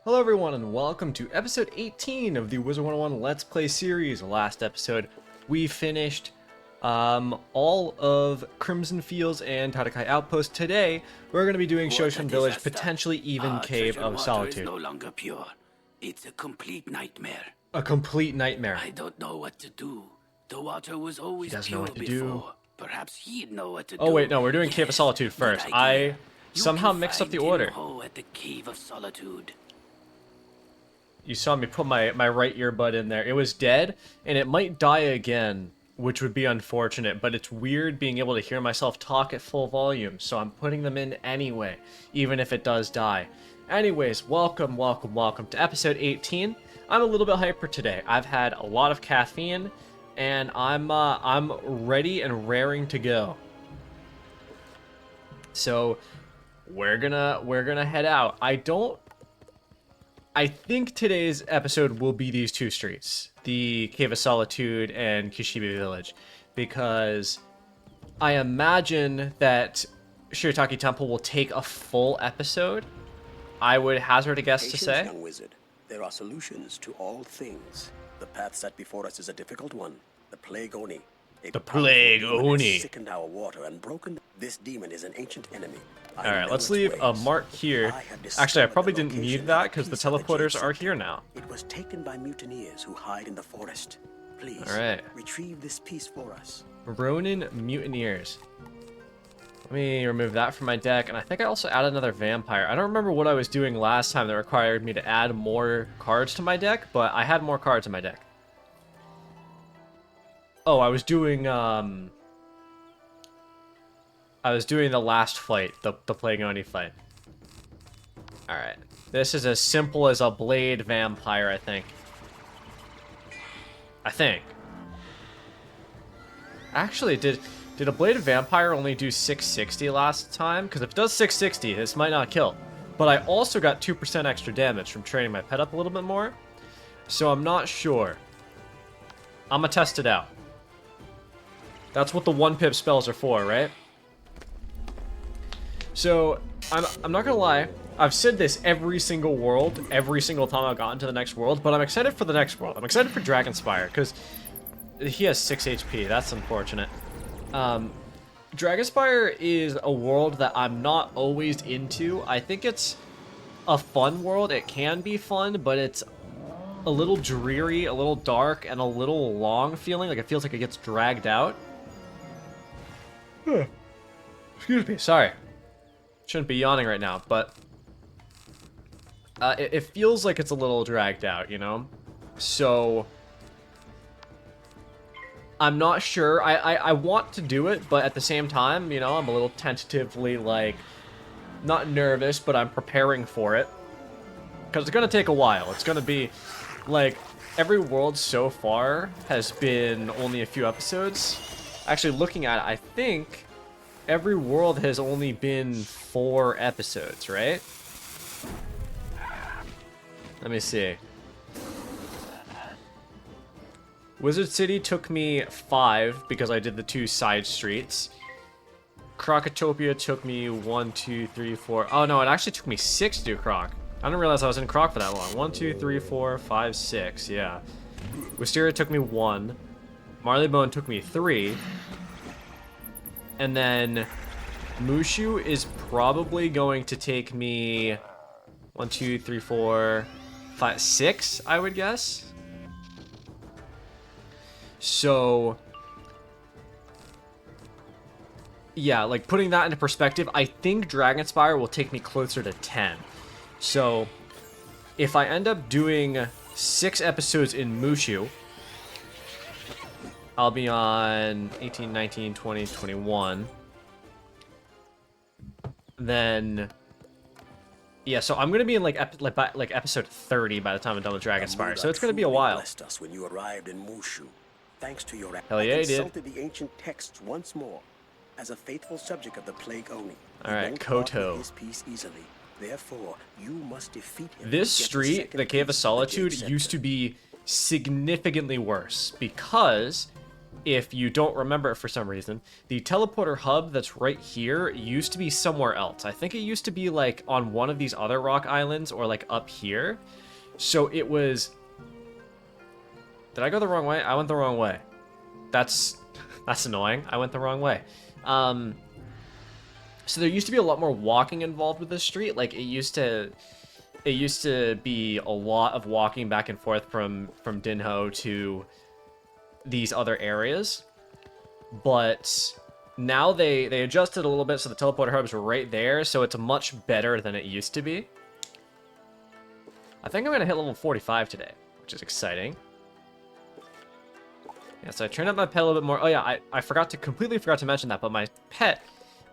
Hello everyone and welcome to episode 18 of the Wizard101 Let's Play series. Last episode, we finished all of Crimson Fields and Tatakai Outpost. Today, we're going to be doing Shoshin Village, potentially even Cave of Solitude. Is no longer pure. It's a complete nightmare. A complete nightmare. I don't know what to do. The water was always He doesn't know pure what to before. do. Perhaps he'd know what to do. Oh wait, no, we're doing Cave of Solitude Good first. idea. I You somehow can mixed up the find order. Tinho at the Cave of Solitude. You saw me put my right earbud in there. It was dead, and it might die again, which would be unfortunate, but it's weird being able to hear myself talk at full volume, so I'm putting them in anyway, even if it does die. Anyways, welcome to episode 18. I'm a little bit hyper today. I've had a lot of caffeine, and I'm ready and raring to go. So we're gonna head out. I think today's episode will be these two streets, the Cave of Solitude and Kishibe Village, because I imagine that Shirataki Temple will take a full episode. I would hazard a guess to say. Young wizard, there are solutions to all things. The path set before us is a difficult one. The Plague Oni. The Plague Oni. Sickened our water and broken. This demon is an ancient enemy. Alright, let's leave a mark here. Actually, I probably didn't need that because the teleporters are here now. It was taken by mutineers who hide in the forest. Please, retrieve this piece for us. Ronin Mutineers. Let me remove that from my deck, and I think I also added another vampire. I don't remember what I was doing last time that required me to add more cards to my deck, but I had more cards in my deck. Oh, I was doing the last fight, the Plague Oni fight. Alright. This is as simple as a blade vampire, I think. Actually, did a blade vampire only do 660 last time? Because if it does 660, this might not kill. But I also got 2% extra damage from training my pet up a little bit more. So I'm not sure. I'm gonna test it out. That's what the 1-pip spells are for, right? So, I'm not gonna lie, I've said this every single world, every single time I've gotten to the next world, but I'm excited for the next world. I'm excited for Dragonspire, because he has 6 HP, that's unfortunate. Dragonspire is a world that I'm not always into. I think it's a fun world, it can be fun, but it's a little dreary, a little dark, and a little long feeling, like it feels like it gets dragged out. Excuse me, sorry. Shouldn't be yawning right now, but it feels like it's a little dragged out, you know? So I'm not sure. I want to do it, but at the same time, you know, I'm a little tentatively, like, not nervous, but I'm preparing for it. Because it's going to take a while. It's going to be, like, every world so far has been only a few episodes. Actually, looking at it, I think every world has only been 4 episodes, right? Let me see. Wizard City took me 5 because I did the 2 side streets. Crocotopia took me 1, 2, 3, 4. Oh no, it actually took me 6 to do Croc. I didn't realize I was in Croc for that long. 1, 2, 3, 4, 5, 6. Yeah. Wisteria took me 1. Marleybone took me 3. And then Mushu is probably going to take me 1, 2, 3, 4, 5, 6, I would guess. So yeah, like putting that into perspective, I think Dragonspire will take me closer to 10. So if I end up doing 6 episodes in Mushu, I'll be on 18, 19, 20, 21. Then, yeah, so I'm gonna be in like episode 30 by the time I'm done with Dragonspire. So it's gonna be a while. Blessed us when you arrived in Mushu. Thanks to your Hell yeah, I he did. consulted the ancient texts once more. As a faithful subject of the Plague Oni, All right, Koto. his piece easily. Therefore, you must defeat him. This street, the Cave of Solitude, used to be significantly worse because if you don't remember it for some reason, the teleporter hub that's right here used to be somewhere else. I think it used to be like on one of these other rock islands or like up here. So it was... Did I go the wrong way? I went the wrong way. That's annoying. I went the wrong way. So there used to be a lot more walking involved with this street. Like it used to be a lot of walking back and forth from Dinho to these other areas. But now they adjusted a little bit, so the teleporter hubs were right there, so it's much better than it used to be. I think I'm gonna hit level 45 today, which is exciting. Yeah, so I turned up my pet a little bit more. Oh yeah, I completely forgot to mention that, but my pet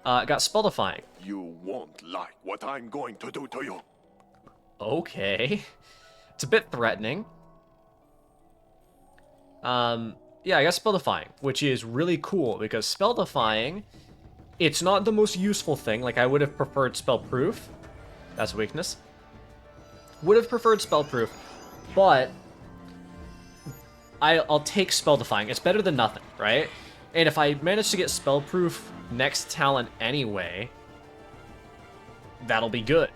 got spell-defying. You won't like what I'm going to do to you. Okay. It's a bit threatening. Yeah, I got spell-defying, which is really cool, because spell-defying, it's not the most useful thing. Like, I would have preferred spell-proof. That's a weakness. Would have preferred spell-proof, but I'll take spell-defying. It's better than nothing, right? And if I manage to get spell-proof next talent anyway, that'll be good.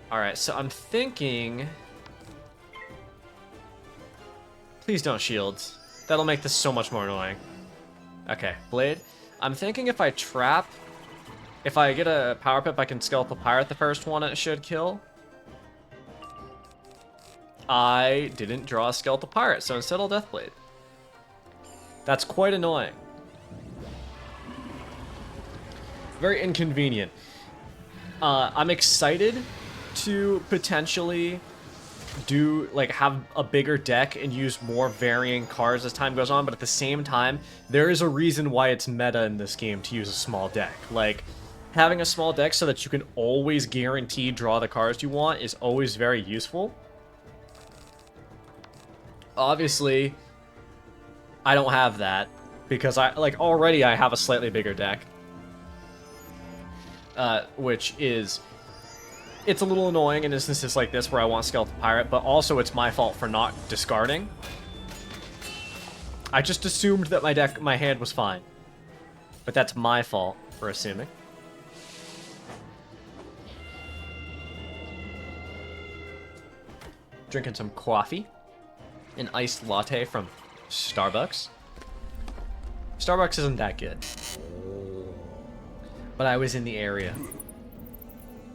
Alright, so I'm thinking... Please don't shields. That'll make this so much more annoying. Okay, Blade. I'm thinking if I trap... If I get a Power Pip, I can Skeletal Pirate the first one, it should kill. I didn't draw a Skeletal Pirate, so instead I'll Deathblade. That's quite annoying. Very inconvenient. I'm excited to potentially have a bigger deck and use more varying cards as time goes on, but at the same time, there is a reason why it's meta in this game to use a small deck. Like, having a small deck so that you can always guarantee draw the cards you want is always very useful. Obviously, I don't have that, because already I have a slightly bigger deck. Which is... It's a little annoying in instances like this where I want Skeletal Pirate, but also it's my fault for not discarding. I just assumed that my hand was fine. But that's my fault for assuming. Drinking some coffee. An iced latte from Starbucks. Starbucks isn't that good. But I was in the area.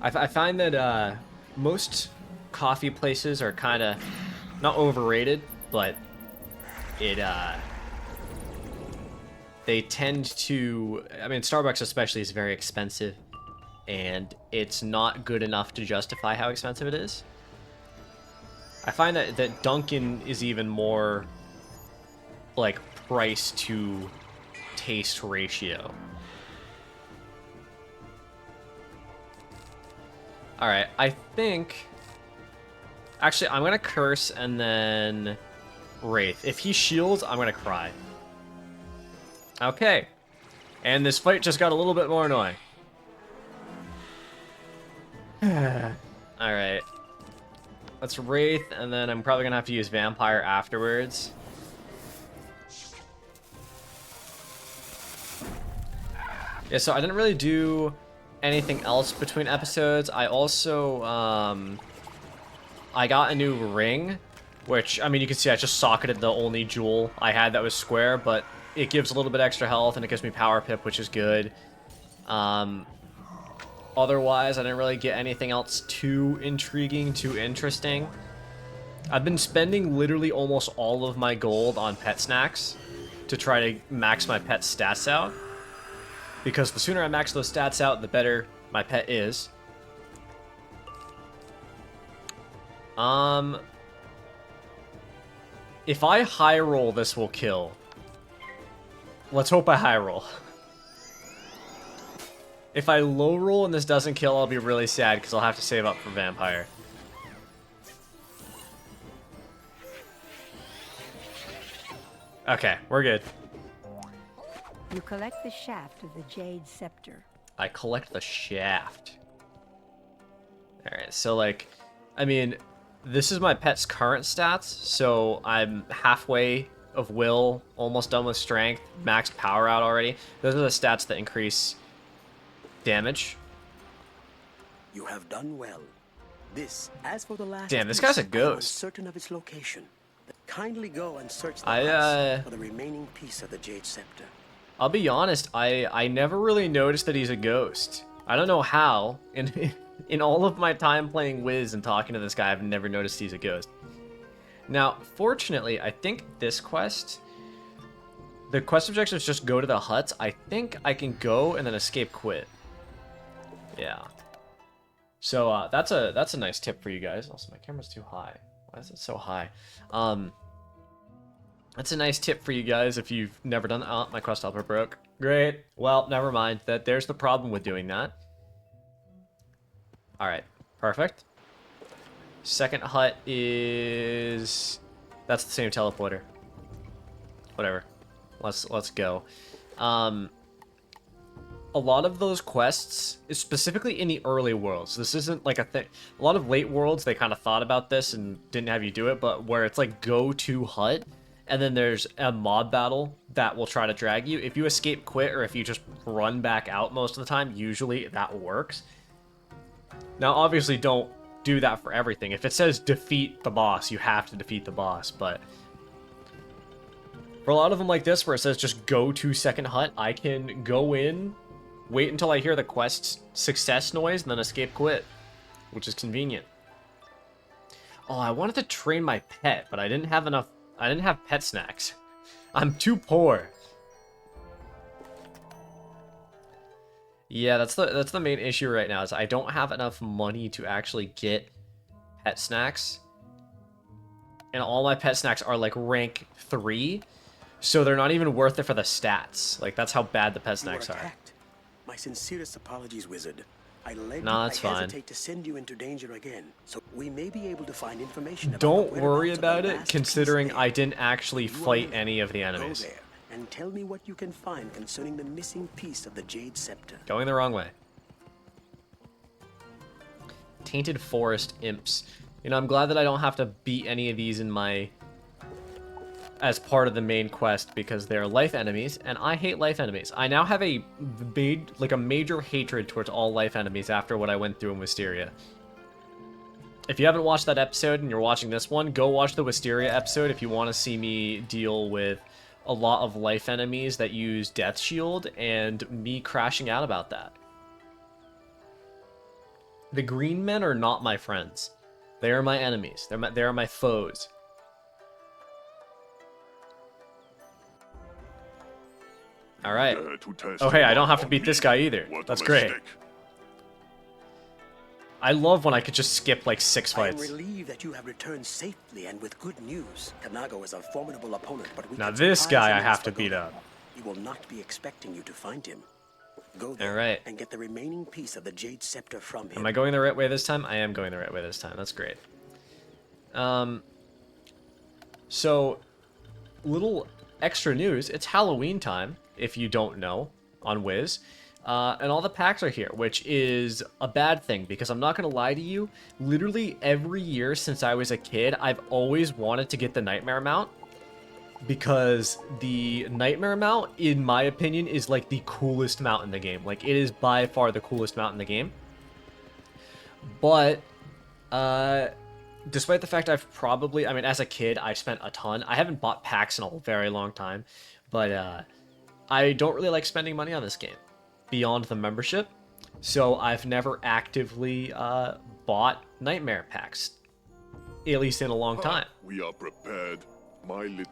I find that most coffee places are kind of not overrated, but they tend to... I mean, Starbucks especially is very expensive, and it's not good enough to justify how expensive it is. I find that Dunkin' is even more like price to taste ratio. Alright, I think... Actually, I'm gonna curse and then... Wraith. If he shields, I'm gonna cry. Okay. And this fight just got a little bit more annoying. Alright. Let's Wraith, and then I'm probably gonna have to use Vampire afterwards. Yeah, so I didn't really do anything else between episodes. I also, I got a new ring, which, I mean, you can see I just socketed the only jewel I had that was square, but it gives a little bit extra health, and it gives me Power Pip, which is good. Otherwise, I didn't really get anything else too intriguing, too interesting. I've been spending literally almost all of my gold on pet snacks to try to max my pet stats out. Because the sooner I max those stats out, the better my pet is. If I high roll, this will kill. Let's hope I high roll. If I low roll and this doesn't kill, I'll be really sad because I'll have to save up for Vampire. Okay, we're good. You collect the shaft of the Jade Scepter. I collect the shaft. Alright, so I mean, this is my pet's current stats, so I'm halfway of will, almost done with strength, max power out already. Those are the stats that increase damage. You have done well. As for the last Damn, this piece, guy's a I am ghost. uncertain of its location. Kindly go and search the I, huts for the remaining piece of the Jade Scepter. I'll be honest, I never really noticed that he's a ghost. I don't know how. In all of my time playing Wiz and talking to this guy, I've never noticed he's a ghost. Now, fortunately, I think this quest, the quest objectives just go to the huts. I think I can go and then escape quit. Yeah. So that's a nice tip for you guys. Also, my camera's too high. Why is it so high? That's a nice tip for you guys if you've never done that. Oh, my quest helper broke. Great. Well, never mind. There's the problem with doing that. Alright. Perfect. Second hut is... That's the same teleporter. Whatever. Let's go. A lot of those quests, specifically in the early worlds, this isn't like a thing. A lot of late worlds, they kind of thought about this and didn't have you do it, but where it's like go to hut, and then there's a mob battle that will try to drag you. If you escape quit or if you just run back out most of the time, usually that works. Now, obviously, don't do that for everything. If it says defeat the boss, you have to defeat the boss, but for a lot of them like this, where it says just go to second hut, I can go in, wait until I hear the quest's success noise, and then escape quit, which is convenient. Oh, I wanted to train my pet, but I didn't have enough. I didn't have pet snacks. I'm too poor. Yeah, that's the main issue right now, is I don't have enough money to actually get pet snacks. And all my pet snacks are like rank 3, so they're not even worth it for the stats. Like, that's how bad the pet snacks are. My sincerest apologies, Wizard. I hesitate to send you into danger again, so we may be able to find information about Don't worry about it, considering I didn't actually fight any of the enemies. Go there and tell me what you can find concerning the missing piece of the Jade Scepter. Going the wrong way. Tainted Forest Imps. You know, I'm glad that I don't have to beat any of these in my... as part of the main quest, because they're life enemies, and I hate life enemies. I now have a major hatred towards all life enemies after what I went through in Wisteria. If you haven't watched that episode and you're watching this one, go watch the Wisteria episode if you want to see me deal with a lot of life enemies that use Death Shield and me crashing out about that. The green men are not my friends. They are my enemies. They are my foes. Alright. Oh hey, I don't have to beat this guy either. That's great. I love when I could just skip like 6 fights. I am relieved that you have returned safely and with good news. Kanago is a formidable opponent, but we now this guy I have to beat up. He will not be expecting you to find him. Go there and get the remaining piece of the Jade Scepter from him. Am I going the right way this time? I am going the right way this time. That's great. So, little extra news. It's Halloween time, if you don't know, on Wiz. And all the packs are here, which is a bad thing, because I'm not going to lie to you. Literally every year since I was a kid, I've always wanted to get the Nightmare mount. Because the Nightmare mount, in my opinion, is like the coolest mount in the game. Like, it is by far the coolest mount in the game. But, despite the fact I've probably, I mean, as a kid, I've spent a ton. I haven't bought packs in a very long time. But, I don't really like spending money on this game beyond the membership. So, I've never actively, bought Nightmare packs. At least in a long time. We are prepared.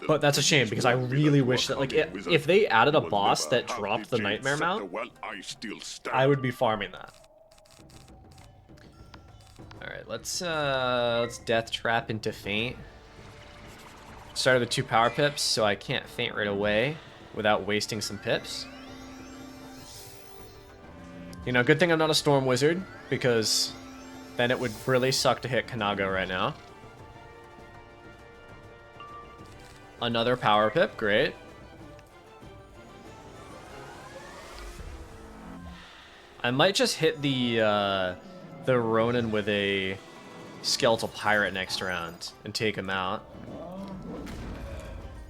But that's a shame, because I really wish that, like, if they added a boss that dropped the Nightmare mount, I would be farming that. Alright, let's Death Trap into Feint. Started with 2 power pips, so I can't Feint right away without wasting some pips. You know, good thing I'm not a Storm Wizard, because then it would really suck to hit Kanago right now. Another power pip, great. I might just hit the Ronin with a Skeletal Pirate next round and take him out.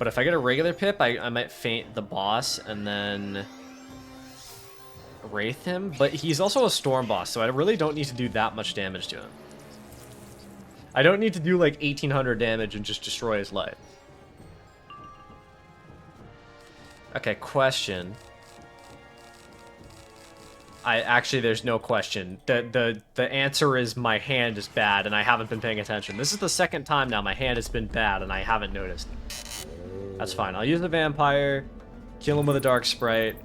But if I get a regular pip, I might feint the boss and then wraith him. But he's also a storm boss, so I really don't need to do that much damage to him. I don't need to do like 1800 damage and just destroy his life. Okay, question. Actually, there's no question. The answer is my hand is bad and I haven't been paying attention. This is the second time now my hand has been bad and I haven't noticed. That's fine. I'll use the vampire, kill him with a dark sprite.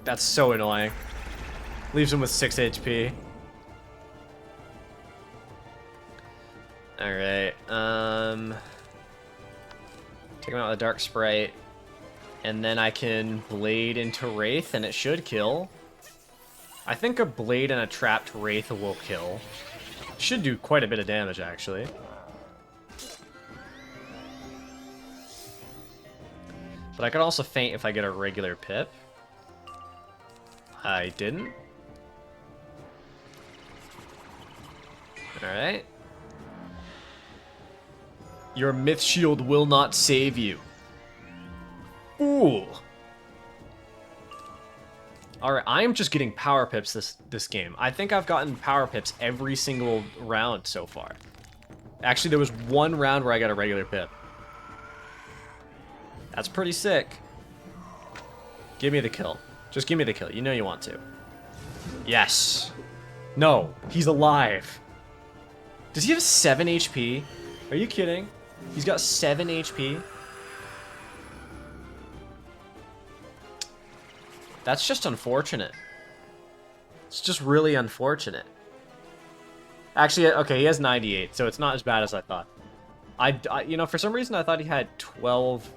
That's so annoying. Leaves him with 6 HP. Alright, take him out with a dark sprite. And then I can blade into Wraith and it should kill. I think a blade and a trapped Wraith will kill. Should do quite a bit of damage actually. But I could also feint if I get a regular pip. I didn't. Alright. Your myth shield will not save you. Ooh. Alright, I am just getting power pips this game. I think I've gotten power pips every single round so far. Actually, there was one round where I got a regular pip. That's pretty sick. Give me the kill. Just give me the kill. You know you want to. Yes. No, he's alive. Does he have 7 HP? Are you kidding? He's got 7 HP? That's just unfortunate. It's just really unfortunate. Actually, okay, he has 98, so it's not as bad as I thought. I you know, for some reason I thought he had 12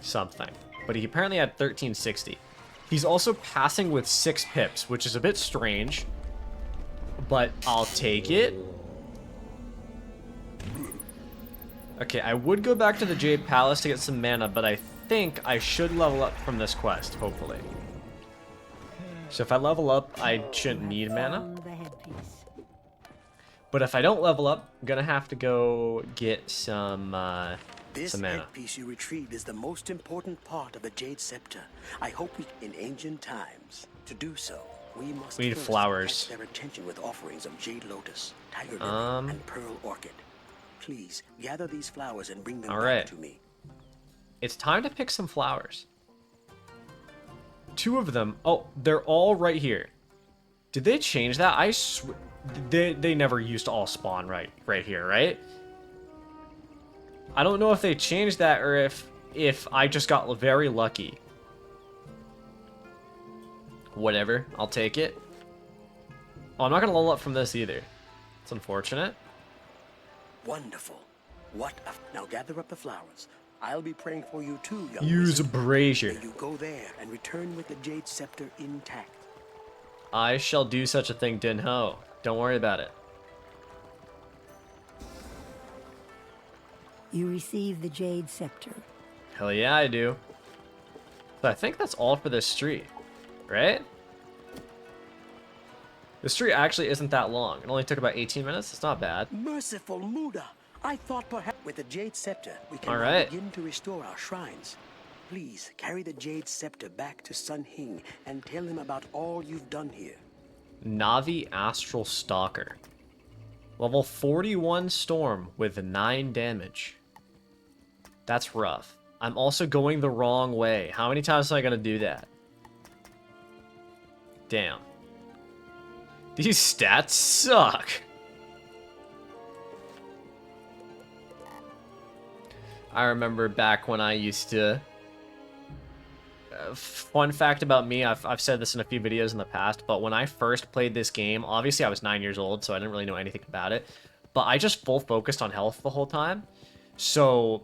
something, but he apparently had 1360. He's also passing with 6 pips, which is a bit strange, but I'll take it. Okay, I would go back to the Jade Palace to get some mana, but I think I should level up from this quest, hopefully. So if I level up, I shouldn't need mana. But if I don't level up, I'm gonna have to go get some mana. This headpiece you retrieved is the most important part of the Jade Scepter. I hope in ancient times, to do so, we need first flowers. Catch their attention with offerings of Jade Lotus, Tiger Lily, and Pearl Orchid. Please gather these flowers and bring them back to me. It's time to pick some flowers. 2 of them. Oh, they're all right here. Did they change that? They never used to all spawn right here, right? I don't know if they changed that or if I just got very lucky. Whatever, I'll take it. Oh, I'm not gonna level up from this either. It's unfortunate. Wonderful. Now gather up the flowers. I'll be praying for you too, young Use wizard. a brazier. May you go there and return with the Jade Scepter intact. I shall do such a thing, Din Ho. Don't worry about it. You receive the Jade Scepter. Hell yeah, I do. So I think that's all for this street, right? The street actually isn't that long. It only took about 18 minutes. It's not bad. Merciful Muda! I thought perhaps with the Jade Scepter we can begin to restore our shrines. Please carry the Jade Scepter back to Sun Hing and tell him about all you've done here. Navi Astral Stalker. Level 41 Storm with 9 damage. That's rough. I'm also going the wrong way. How many times am I gonna do that? Damn. These stats suck. I remember back when I used to... fun fact about me, I've said this in a few videos in the past, but when I first played this game, obviously I was 9 years old, so I didn't really know anything about it, but I just full focused on health the whole time. So,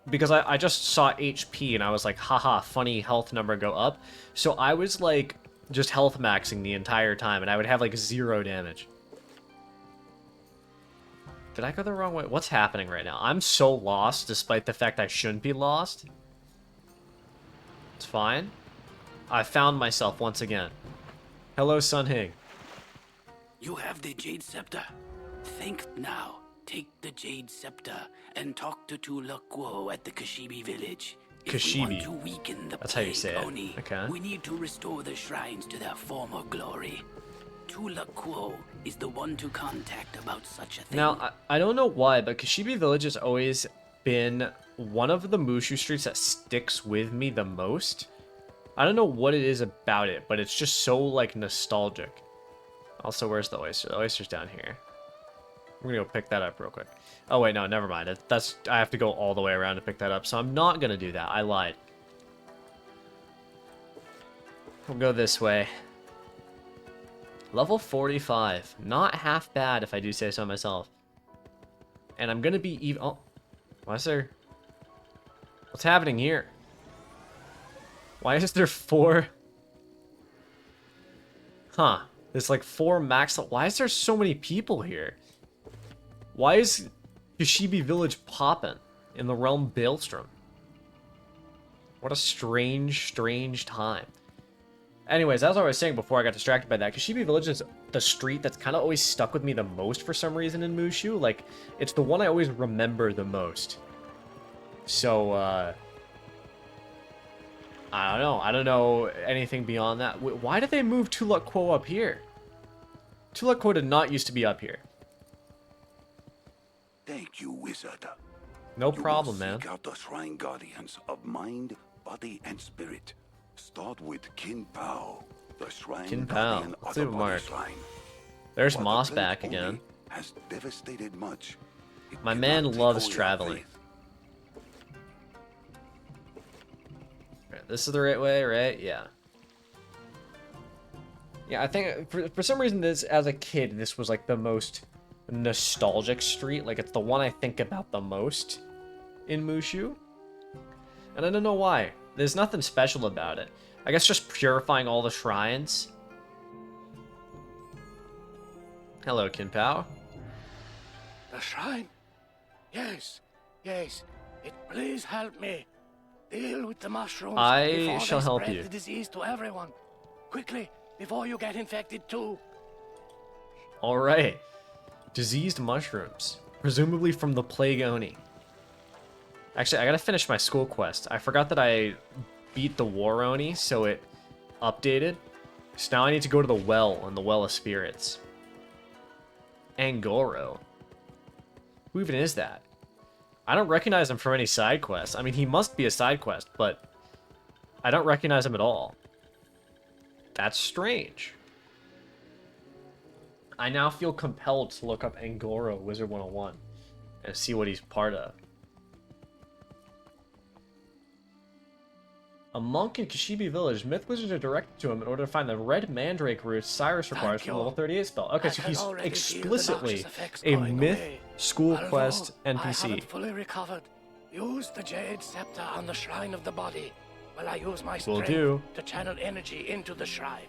because I just saw HP and I was like, haha, funny health number go up. So I was like, just health maxing the entire time, and I would have like 0 damage. Did I go the wrong way? What's happening right now? I'm so lost, despite the fact I shouldn't be lost. It's fine. I found myself once again. Hello, Sun Hing. You have the Jade Scepter. Think now. take the Jade Scepter and talk to Tulaquo at the Kishibe village. If we Kishibe. want to weaken the That's how you plague say it. Oni, Okay. we need to restore the shrines to their former glory. Tulaquo is the one to contact about such a thing. Now, I don't know why, but Kishibe Village has always been one of the Mushu streets that sticks with me the most. I don't know what it is about it, but it's just so, like, nostalgic. Also, where's the oyster? The oyster's down here. We're gonna go pick that up real quick. Oh, wait, no, never mind. I have to go all the way around to pick that up, so I'm not gonna do that. I lied. We'll go this way. Level 45. Not half bad, if I do say so myself. And I'm gonna be even... Oh, why is there... What's happening here? Why is there 4... Huh. There's like 4 max... Why is there so many people here? Why is Kishibe Village poppin' in the realm Baelstrom? What a strange, strange time. Anyways, as I was saying before I got distracted by that, Kishibe Village is the street that's kind of always stuck with me the most for some reason in Mushu. Like, it's the one I always remember the most. So, I don't know. I don't know anything beyond that. Why did they move Tulaquo up here? Tulaquo did not used to be up here. Thank you, Wizard. No problem, man. Seek out the Shrine Guardians of mind, body, and spirit. Start with Kin Pao, the Shrine Kin Pao. Guardian Let's of leave the a Body mark. Shrine. There's While the Moss plague back only again. has devastated much. It My cannot man take loves away our traveling. faith. Alright, this is the right way, right? Yeah. Yeah, I think for some reason this, as a kid, this was like the most nostalgic street. Like, it's the one I think about the most in Mushu. And I don't know why. There's nothing special about it. I guess just purifying all the shrines. Hello, Kin Pao. The shrine? Yes, yes. Please help me. Deal with the mushrooms I before shall they help spread you. the disease to everyone. Quickly, before you get infected too. Alright. Diseased mushrooms. Presumably from the Plague Oni. Actually, I gotta finish my school quest. I forgot that I beat the War Oni, so it updated. So now I need to go to the well in the Well of Spirits. Angoro. Who even is that? I don't recognize him from any side quests. I mean, he must be a side quest, but I don't recognize him at all. That's strange. I now feel compelled to look up Angoro, Wizard101, and see what he's part of. A monk in Kishibe Village. Myth wizards are directed to him in order to find the red mandrake roots Cyrus requires for the level 38 spell. Okay, so he's explicitly a myth school quest I haven't NPC. fully recovered. Use the Jade Scepter on the Shrine of the Body, while I use my Will strength do. to channel energy into the shrine.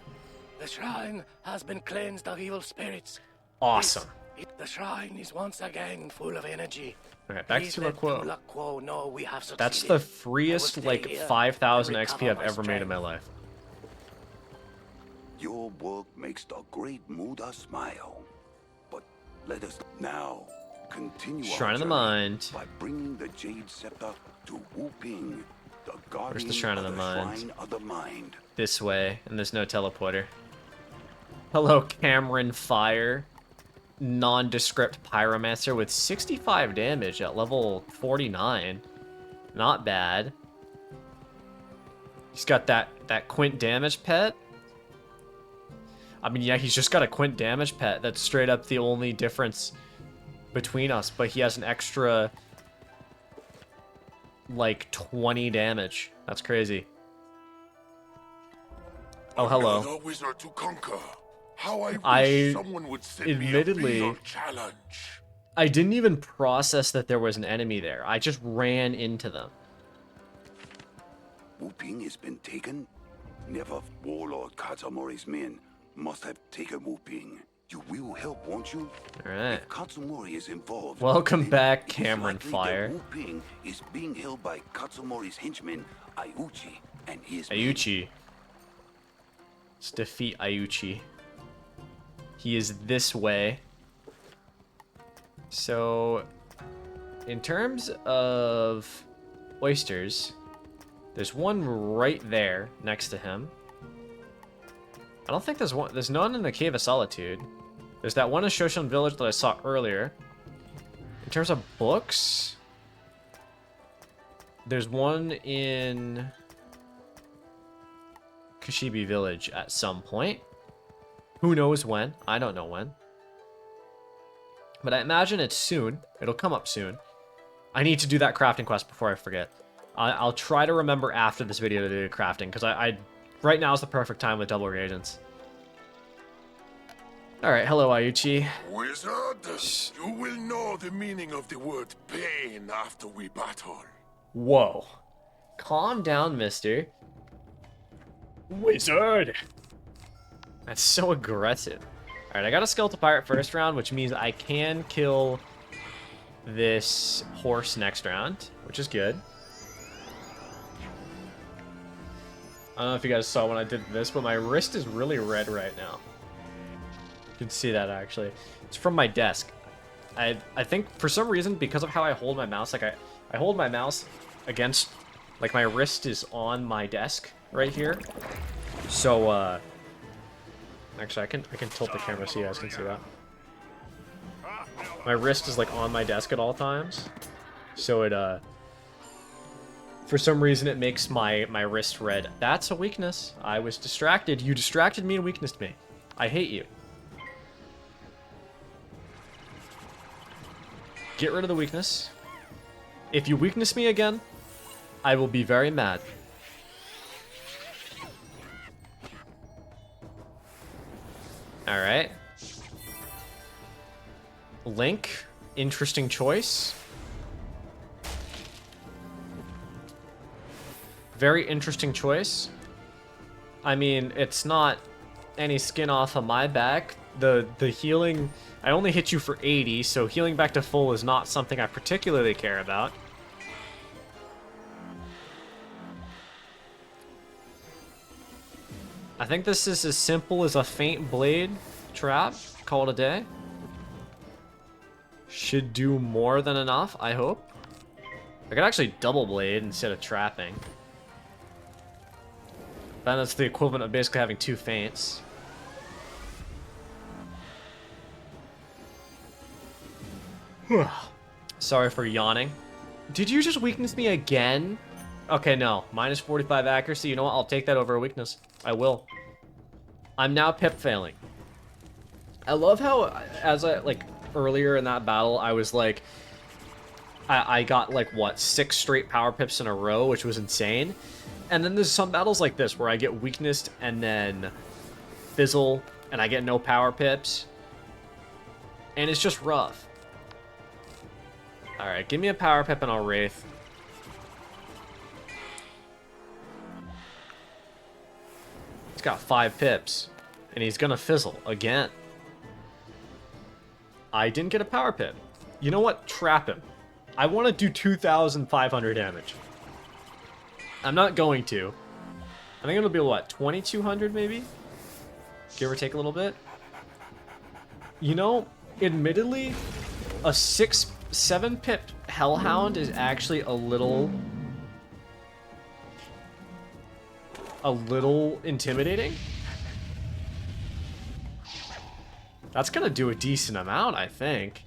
The shrine has been cleansed of evil spirits. Awesome. The shrine is once again full of energy. Alright, back Please to let Tulaquo. Tulaquo know we have succeeded. That's the I freest, will like, stay here 5,000 and XP recover I've my ever made in my strength. life. Your work makes the great Muda smile. But let us now continue Shrine our of the journey Mind. by bringing the Jade Scepter to Wu Ping, the guardian Shrine of the Mind? Shrine of the Mind. This way, and there's no teleporter. Hello, Cameron Fire. Nondescript Pyromancer with 65 damage at level 49. Not bad. He's got that quint damage pet. I mean, yeah, he's just got a quint damage pet. That's straight up the only difference between us. But he has an extra, like, 20 damage. That's crazy. Oh, hello. Another wizard to conquer. How I wish I someone would send admittedly- me a real challenge. I didn't even process that there was an enemy there. I just ran into them. Wu Ping has been taken? Never. Warlord Katsumori's men must have taken Wu Ping. You will help, won't you? Alright. If Katsumori is involved, Welcome then back, it is Cameron likely Fire. that Wu Ping is being held by Katsumori's henchman, Ayuchi, and his men. Ayuchi. Let's defeat Ayuchi. He is this way. So, in terms of oysters, there's one right there next to him. I don't think there's one. There's none in the Cave of Solitude. There's that one in Shoshan Village that I saw earlier. In terms of books, there's one in Kishibe Village at some point. Who knows when? I don't know when. But I imagine it's soon. It'll come up soon. I need to do that crafting quest before I forget. I'll try to remember after this video to do crafting, because I right now is the perfect time with double reagents. Alright, hello Ayuchi. Wizard, you will know the meaning of the word pain after we battle. Whoa. Calm down, mister. Wizard! That's so aggressive. Alright, I got a Skeletal Pirate first round, which means I can kill this horse next round, which is good. I don't know if you guys saw when I did this, but my wrist is really red right now. You can see that, actually. It's from my desk. I think, for some reason, because of how I hold my mouse, like, I hold my mouse against, like, my wrist is on my desk right here. So, actually, I can tilt the camera so you guys can see that. My wrist is, like, on my desk at all times. So it, for some reason, it makes my wrist red. That's a weakness. I was distracted. You distracted me and weaknessed me. I hate you. Get rid of the weakness. If you weakness me again, I will be very mad. Alright. Link. Interesting choice. Very interesting choice. I mean, it's not any skin off of my back. The healing... I only hit you for 80, so healing back to full is not something I particularly care about. I think this is as simple as a faint blade trap. Call it a day. Should do more than enough, I hope. I could actually double blade instead of trapping. Then that's the equivalent of basically having 2 feints. Sorry for yawning. Did you just weakness me again? Okay, no. Minus 45 accuracy. You know what? I'll take that over a weakness. I will. I'm now pip failing. I love how, as I, like, earlier in that battle, I was like... I got, like, what, 6 straight power pips in a row, which was insane. And then there's some battles like this where I get weaknessed and then fizzle, and I get no power pips. And it's just rough. Alright, give me a power pip and I'll Wraith. He's got 5 pips. And he's gonna fizzle again. I didn't get a power pip. You know what? Trap him. I want to do 2,500 damage. I'm not going to. I think it'll be, what, 2,200 maybe? Give or take a little bit. You know, admittedly, a 6-7 pip Hellhound is actually a little intimidating. That's gonna do a decent amount, I think.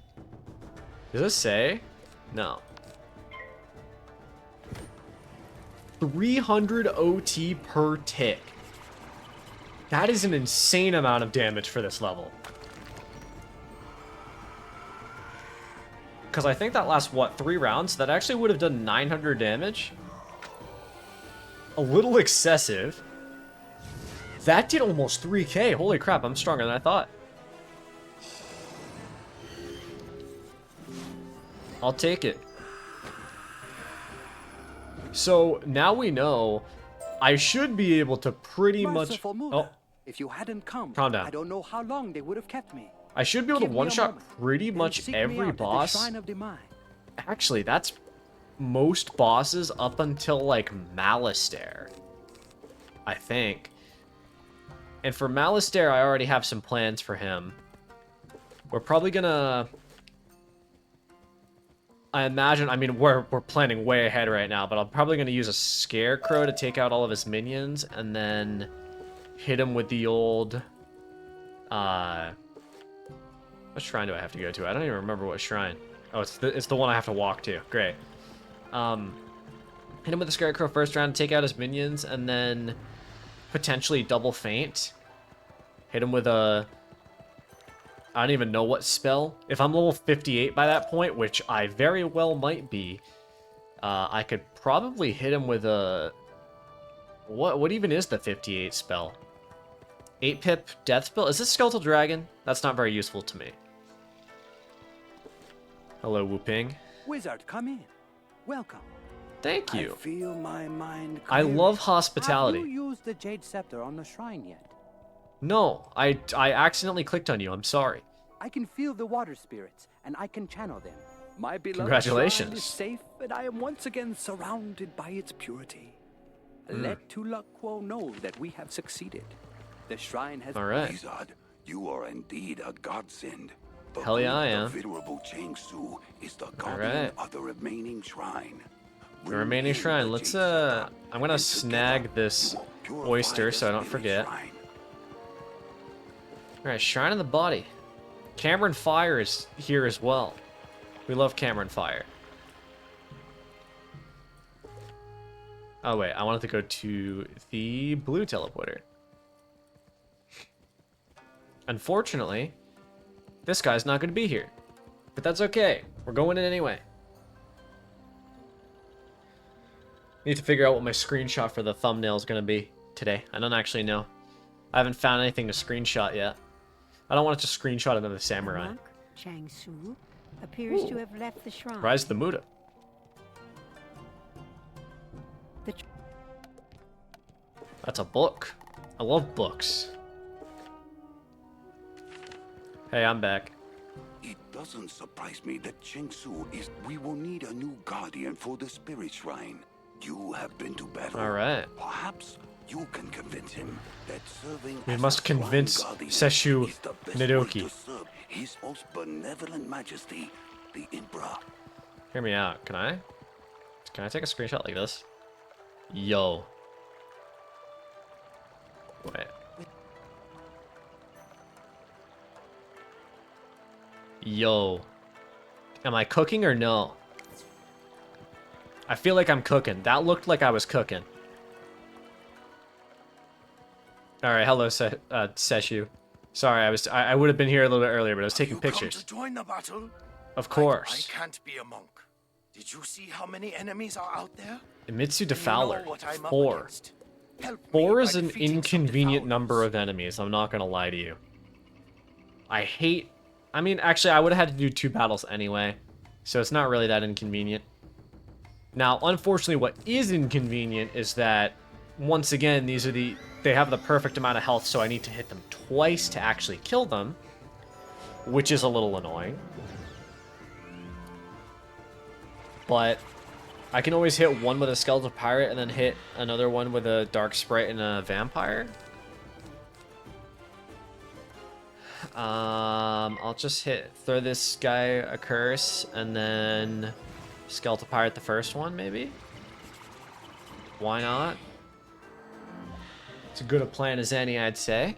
Does it say? No. 300 OT per tick. That is an insane amount of damage for this level. Because I think that lasts, what, 3 rounds? That actually would have done 900 damage. A little excessive. That did almost 3k. Holy crap, I'm stronger than I thought. I'll take it. So now we know I should be able to pretty much... Oh, if you hadn't come, calm down. I don't know how long they would have kept me. I should be able to one-shot pretty much every boss. Of Actually, that's most bosses up until, like, Malistaire. I think. And for Malistaire, I already have some plans for him. We're probably gonna... I imagine, I mean, we're planning way ahead right now, but I'm probably going to use a Scarecrow to take out all of his minions, and then hit him with the old, what shrine do I have to go to? I don't even remember what shrine. Oh, it's the one I have to walk to. Great. Hit him with the Scarecrow first round, take out his minions, and then potentially double feint. Hit him with a... I don't even know what spell. If I'm level 58 by that point, which I very well might be, I could probably hit him with a... What even is the 58 spell? 8-pip death spell? Is this Skeletal Dragon? That's not very useful to me. Hello, Wu Ping. Wizard, come in. Welcome. Thank you. I feel my mind I clearing. love hospitality. Have you used the Jade Scepter on the shrine yet? No, I accidentally clicked on you. I'm sorry. I can feel the water spirits, and I can channel them. My beloved Congratulations. shrine is safe, and I am once again surrounded by its purity. Let Tulakwo know that we have succeeded. The shrine has... All right. Wizard, you are indeed a godsend. The Hell yeah, I good, am. The venerable Chengsu is the guardian right. of the remaining shrine. The remaining shrine. Let's, I'm gonna snag this oyster so I don't forget. Alright, Shrine of the Body. Cameron Fire is here as well. We love Cameron Fire. Oh wait, I wanted to go to the blue teleporter. Unfortunately, this guy's not going to be here. But that's okay. We're going in anyway. Need to figure out what my screenshot for the thumbnail is going to be today. I don't actually know. I haven't found anything to screenshot yet. I don't want it to screenshot another samurai. Monk Changsu appears to have left the shrine. Rise of the Muda. The That's a book. I love books. Hey, I'm back. It doesn't surprise me that Chengsu is... We will need a new guardian for the spirit shrine. You have been to battle. All right. Perhaps you can convince him that serving We as must a shrine convince guardian Seshu is the best Nidoki. way to serve His most benevolent majesty, the Emperor. Hear me out. Can I take a screenshot like this? Yo. Wait. Yo. Am I cooking or no? I feel like I'm cooking. That looked like I was cooking. Alright, hello, Seshu. Sorry, I would have been here a little bit earlier, but I was taking pictures. Come to join the battle? Of course. I can't be a monk. Did you see how many enemies are out there? Emitsu You know Defouler. what I'm up 4. against. Help me 4 by is an defeating some inconvenient devourers. number of enemies, I'm not gonna lie to you. I mean, actually, I would have had to do 2 battles anyway, so it's not really that inconvenient. Now, unfortunately, what is inconvenient is that, once again, they have the perfect amount of health, so I need to hit them twice to actually kill them, which is a little annoying. But I can always hit one with a skeletal pirate and then hit another one with a dark sprite and a vampire. I'll just throw this guy a curse and then skeletal pirate the first one, maybe? Why not? It's as good a plan as any, I'd say.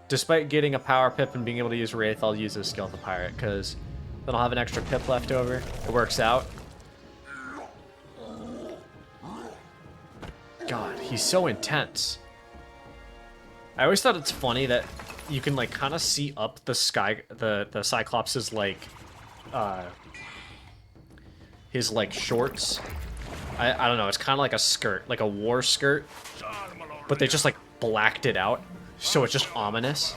Despite getting a power pip and being able to use Wraith, I'll use a skeletal pirate, because then I'll have an extra pip left over. It works out. God, he's so intense. I always thought it's funny that you can, like, kind of see up the sky, the Cyclops' like, his, like, shorts. I don't know, it's kind of like a skirt, like a war skirt, but they just, like, blacked it out, so it's just ominous.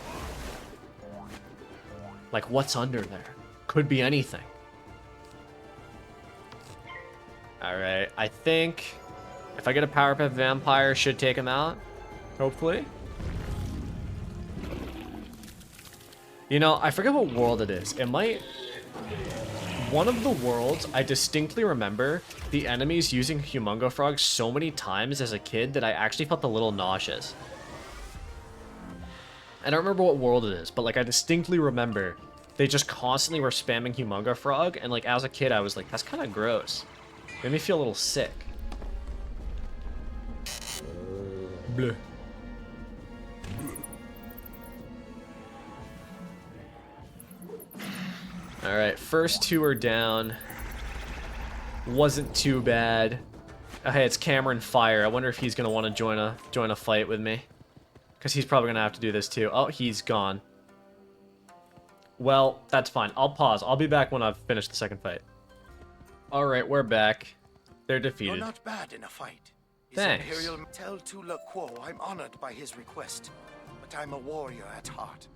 Like, what's under there? Could be anything. Alright, I think if I get a Power Pip Vampire, should take him out, hopefully. You know, I forget what world it is. It might... One of the worlds, I distinctly remember the enemies using Humongo Frogs so many times as a kid that I actually felt a little nauseous. I don't remember what world it is, but like I distinctly remember they just constantly were spamming Humunga Frog, and like as a kid I was like, that's kind of gross. Made me feel a little sick. Bleh. Alright, first two are down. Wasn't too bad. Oh, hey, it's Cameron Fire. I wonder if he's gonna want to join a fight with me. Because he's probably gonna have to do this too. Oh, he's gone. Well, that's fine. I'll pause. I'll be back when I've finished the second fight. Alright, we're back. They're defeated. You're not bad in a fight. His Thanks. Imperial tell Tula Quo I'm honored by his request, but I'm a warrior at heart.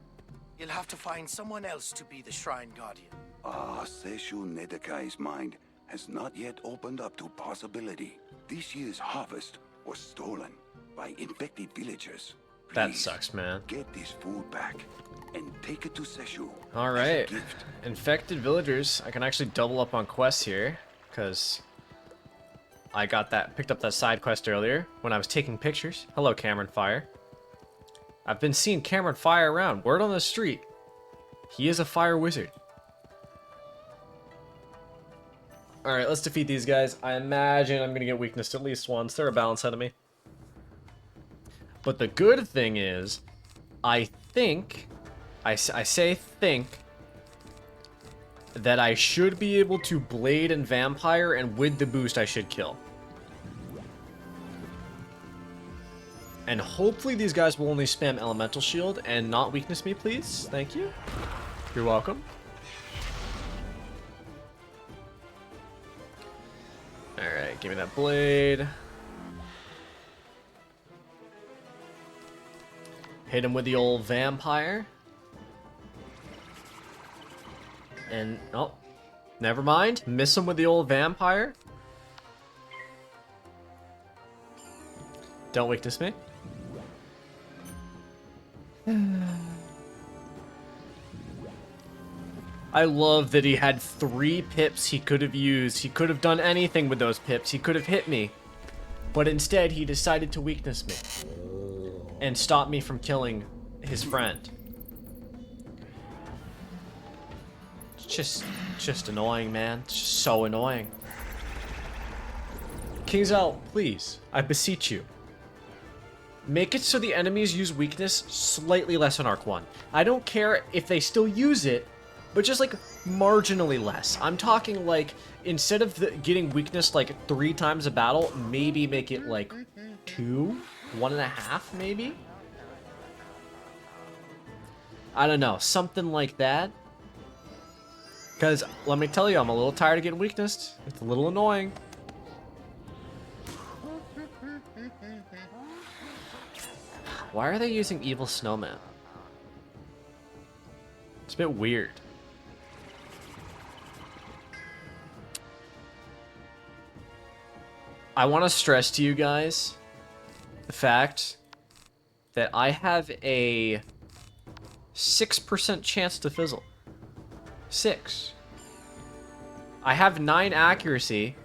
You'll have to find someone else to be the Shrine Guardian. Seshu Nedekai's mind has not yet opened up to possibility. This year's harvest was stolen by infected villagers. That Please, sucks, man. get this food back and take it to Seshu. Alright. as a gift. Infected villagers. I can actually double up on quests here, because I picked up that side quest earlier when I was taking pictures. Hello, Cameron Fire. I've been seeing Cameron Fire around. Word on the street. He is a fire wizard. Alright, let's defeat these guys. I imagine I'm going to get weakness at least once. They're a balance enemy. But the good thing is, I think, I say think, that I should be able to Blade and Vampire, and with the boost I should kill. And hopefully these guys will only spam Elemental Shield and not weakness me, please. Thank you. You're welcome. Alright, give me that blade. Hit him with the old Vampire. And, oh, never mind. Miss him with the old Vampire. Don't weakness me. I love that he had 3 pips he could have used. He could have done anything with those pips. He could have hit me. But instead, he decided to weakness me. And stop me from killing his friend. It's just annoying, man. It's just so annoying. King's Out, please. I beseech you. Make it so the enemies use weakness slightly less on Arc 1. I don't care if they still use it, but just like marginally less. I'm talking like, instead of getting weakness like 3 times a battle, maybe make it like 2, 1.5 maybe? I don't know, something like that. Because let me tell you, I'm a little tired of getting weaknessed. It's a little annoying. Why are they using Evil Snowman? It's a bit weird. I want to stress to you guys the fact that I have a 6% chance to fizzle. 6. I have 9 accuracy,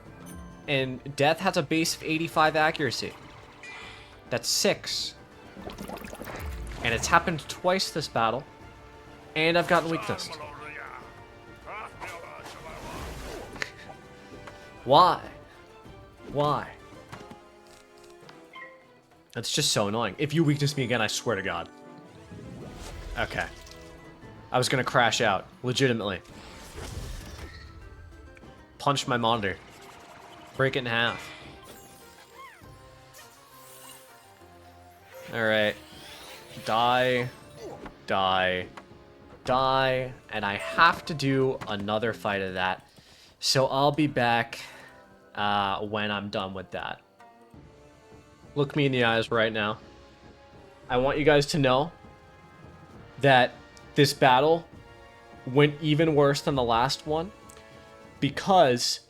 and Death has a base of 85 accuracy. That's 6. And it's happened twice this battle, and I've gotten weakness. Why? Why? That's just so annoying. If you weakness me again, I swear to God. Okay. I was gonna crash out. Legitimately. Punch my monitor. Break it in half. Alright. Die. Die. Die. And I have to do another fight of that. So I'll be back when I'm done with that. Look me in the eyes right now. I want you guys to know that this battle went even worse than the last one because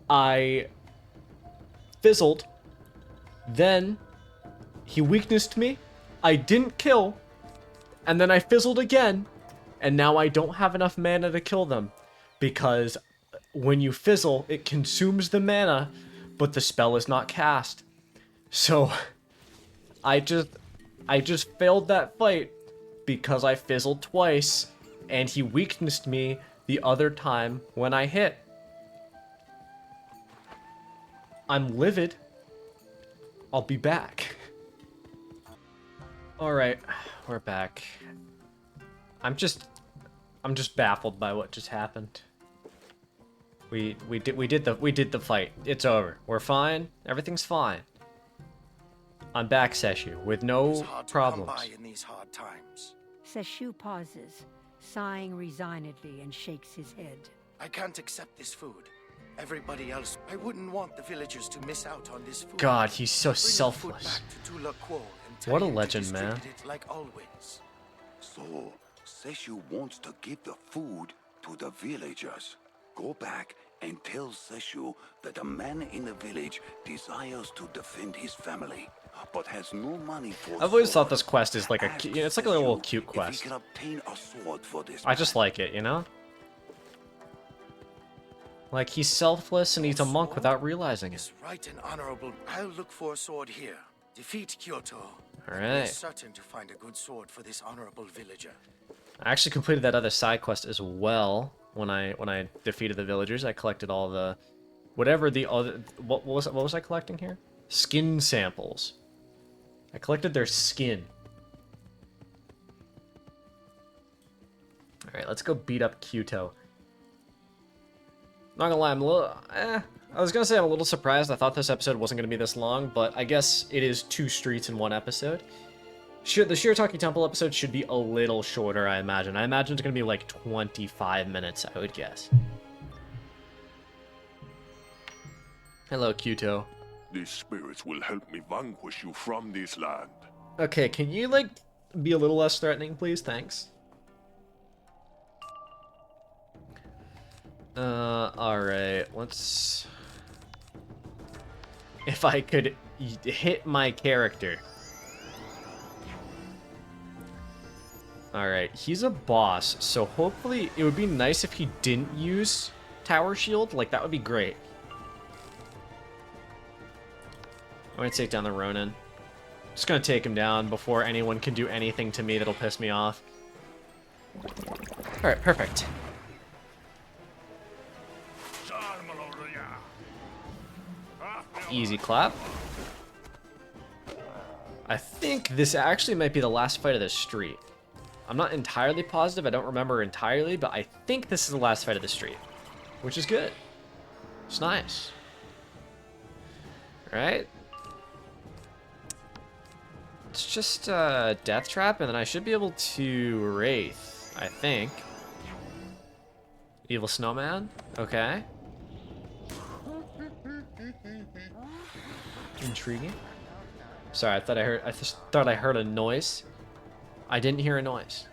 I fizzled, then he weaknessed me, I didn't kill, and then I fizzled again, and now I don't have enough mana to kill them because when you fizzle, it consumes the mana, but the spell is not cast. So I just failed that fight because I fizzled twice and he weaknessed me the other time when I hit. I'm livid. I'll be back. Alright, we're back. I'm just baffled by what just happened. We did the fight. It's over. We're fine. Everything's fine. I'm back, Seshu, with no problems. Come by in these hard times. Seshu pauses, sighing resignedly, and shakes his head. I can't accept this food. Everybody else, I wouldn't want the villagers to miss out on this food. God, he's so Bring the food selfless. back to Tula Quo and tell What a him to legend, man. distribute it like always. So, Seshu wants to give the food to the villagers. Go back and tell Seshu that a man in the village desires to defend his family, but has no money for I've always thought sword. this quest is like a, Ask it's like a little Seshu cute if he quest. can obtain a sword for this I just man. like it, you know? Like, he's selfless and he's a monk without realizing it. It's right and honorable. I'll look for a sword here. Defeat Kyoto. Alright. We're certain to find a good sword for this honorable villager. I actually completed that other side quest as well when I defeated the villagers. I collected all the whatever the other what was I collecting here? Skin samples. I collected their skin. All right, let's go beat up Kyoto. Not gonna lie, I'm a little I was gonna say I'm a little surprised. I thought this episode wasn't gonna be this long, but I guess it is 2 streets in 1 episode. The Shirataki Temple episode should be a little shorter, I imagine. I imagine it's going to be like 25 minutes, I would guess. Hello, Kyoto. These spirits will help me vanquish you from this land. Okay, can you, like, be a little less threatening, please? Thanks. Alright, let's... If I could hit my character... Alright, he's a boss, so hopefully it would be nice if he didn't use Tower Shield. Like, that would be great. I'm gonna take down the Ronin. Just gonna take him down before anyone can do anything to me that'll piss me off. Alright, perfect. Easy clap. I think this actually might be the last fight of this street. I'm not entirely positive, I don't remember entirely, but I think this is the last fight of the street. Which is good. It's nice. Alright. It's just a death trap, and then I should be able to Wraith, I think. Evil Snowman? Okay. Intriguing. Sorry, I thought I heard a noise. I didn't hear a noise.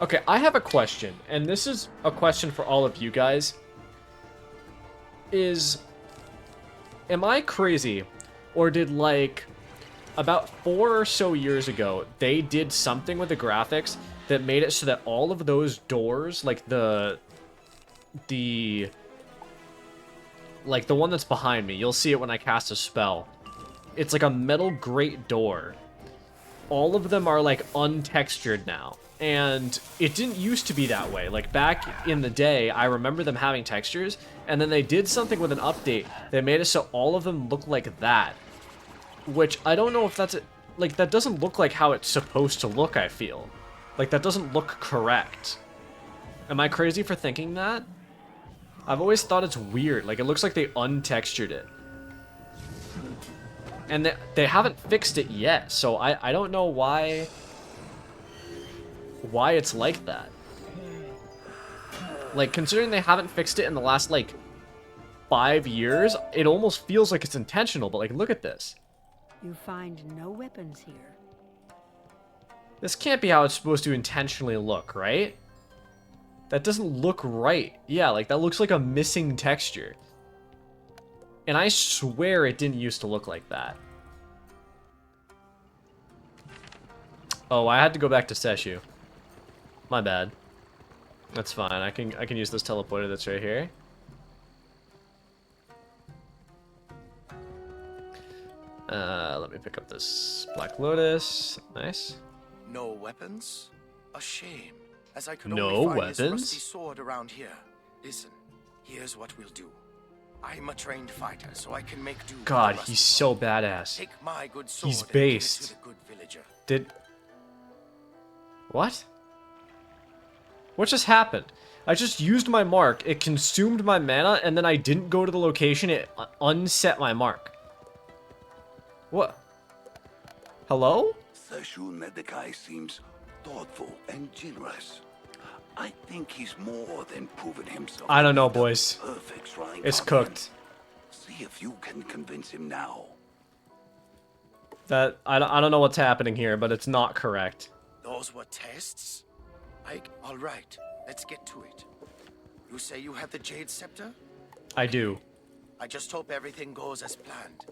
Okay, I have a question, and this is a question for all of you guys. Am I crazy, or did, like, about 4 or so years ago, they did something with the graphics that made it so that all of those doors, like the one that's behind me, you'll see it when I cast a spell. It's like a metal grate door. All of them are like untextured now, and it didn't used to be that way. Like back in the day, I remember them having textures, and then they did something with an update that made it so all of them look like that, which I don't know if that's like, that doesn't look like how it's supposed to look. I feel like that doesn't look correct. Am I crazy for thinking that? I've always thought it's weird. Like, it looks like they untextured it. And they haven't fixed it yet, so I don't know why it's like that. Like, considering they haven't fixed it in the last, like, 5 years, it almost feels like it's intentional, but, like, look at this. You find no weapons here. This can't be how it's supposed to intentionally look, right? That doesn't look right. Yeah, like, that looks like a missing texture. And I swear it didn't used to look like that. Oh, I had to go back to Seshu. My bad. That's fine. I can use this teleporter that's right here. Let me pick up this Black Lotus. Nice. No weapons? A shame. as I could No only find this weapons? rusty sword around here. Listen, here's what we'll do. I'm a trained fighter, so I can make do. God, with the he's rusty so one. badass. Take my good sword He's and give it to based. the good villager. Did... What? What just happened? I just used my mark, it consumed my mana, and then I didn't go to the location, it unset my mark. What? Hello? Seshu Nedekai seems thoughtful and generous. I think he's more than proven himself. I don't know, to be the boys. Perfect shrine It's guardian. cooked. See if you can convince him now. That I don't know what's happening here, but it's not correct. Those were tests? All right, let's get to it. You say you have the Jade Scepter? I do. I just hope everything goes as planned.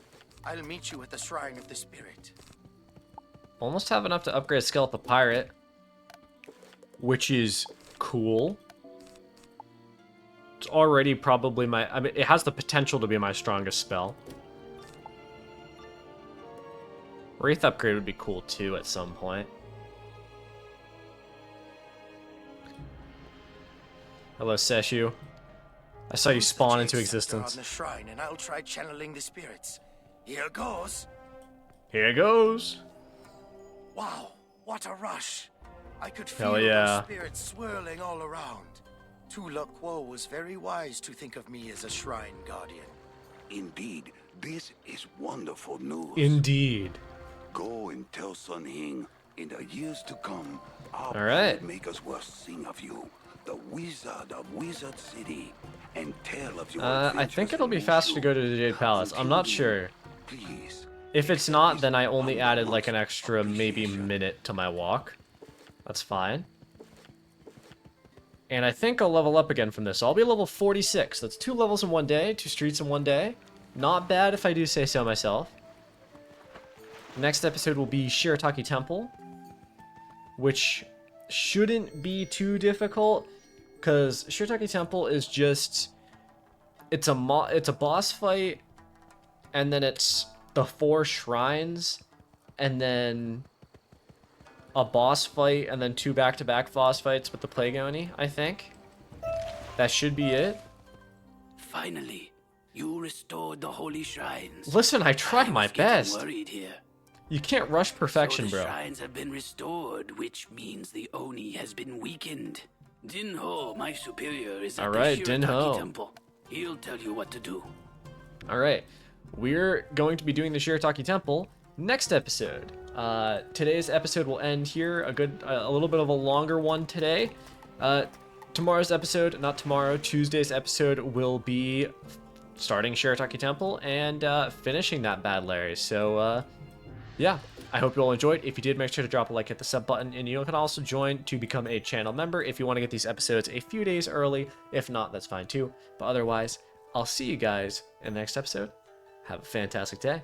I'll meet you at the Shrine of the Spirit. Almost have enough to upgrade Skeleton Pirate, which is cool. It's already probably I mean, it has the potential to be my strongest spell. Wraith upgrade would be cool too at some point. Hello, Seshu. I saw you Use the spawn Jade into Scepter existence. on the shrine, and I'll try channeling the spirits. Here goes. Here goes. Wow, what a rush! I could Hell feel yeah. those spirits swirling all around. Tula Quo was very wise to think of me as a shrine guardian. Indeed, this is wonderful news. Indeed. Go and tell Sun Hing, in the years to come, our All right. makers will sing of you, the wizard of Wizard City, and tell of your I adventures think it'll be in faster to Wushu. go to the Jade Palace. I'm not sure. Please. If it's not, then I only added like an extra maybe minute to my walk. That's fine. And I think I'll level up again from this. So I'll be level 46. That's 2 levels in one day, 2 streets in one day. Not bad if I do say so myself. Next episode will be Shirataki Temple, which shouldn't be too difficult, because Shirataki Temple is just... It's a boss fight, and then it's the 4 shrines, and then a boss fight, and then 2 back-to-back boss fights with the Plague Oni, I think. That should be it. Finally, you restored the holy shrines. Listen, I tried my was getting best. Worried here. You can't rush perfection, so the bro. shrines have been restored, which means the Oni has been weakened. Dinho, my superior, is at Alright, the Shirataki Dinho. Temple. He'll tell you what to do. Alright, we're going to be doing the Shirataki Temple next episode. Today's episode will end here. A little bit of a longer one today. Tomorrow's episode, not tomorrow, Tuesday's episode will be starting Shirataki Temple and finishing that Bad Larry. So, yeah, I hope you all enjoyed. If you did, make sure to drop a like, hit the sub button, and you can also join to become a channel member if you want to get these episodes a few days early. If not, that's fine too. But otherwise, I'll see you guys in the next episode. Have a fantastic day.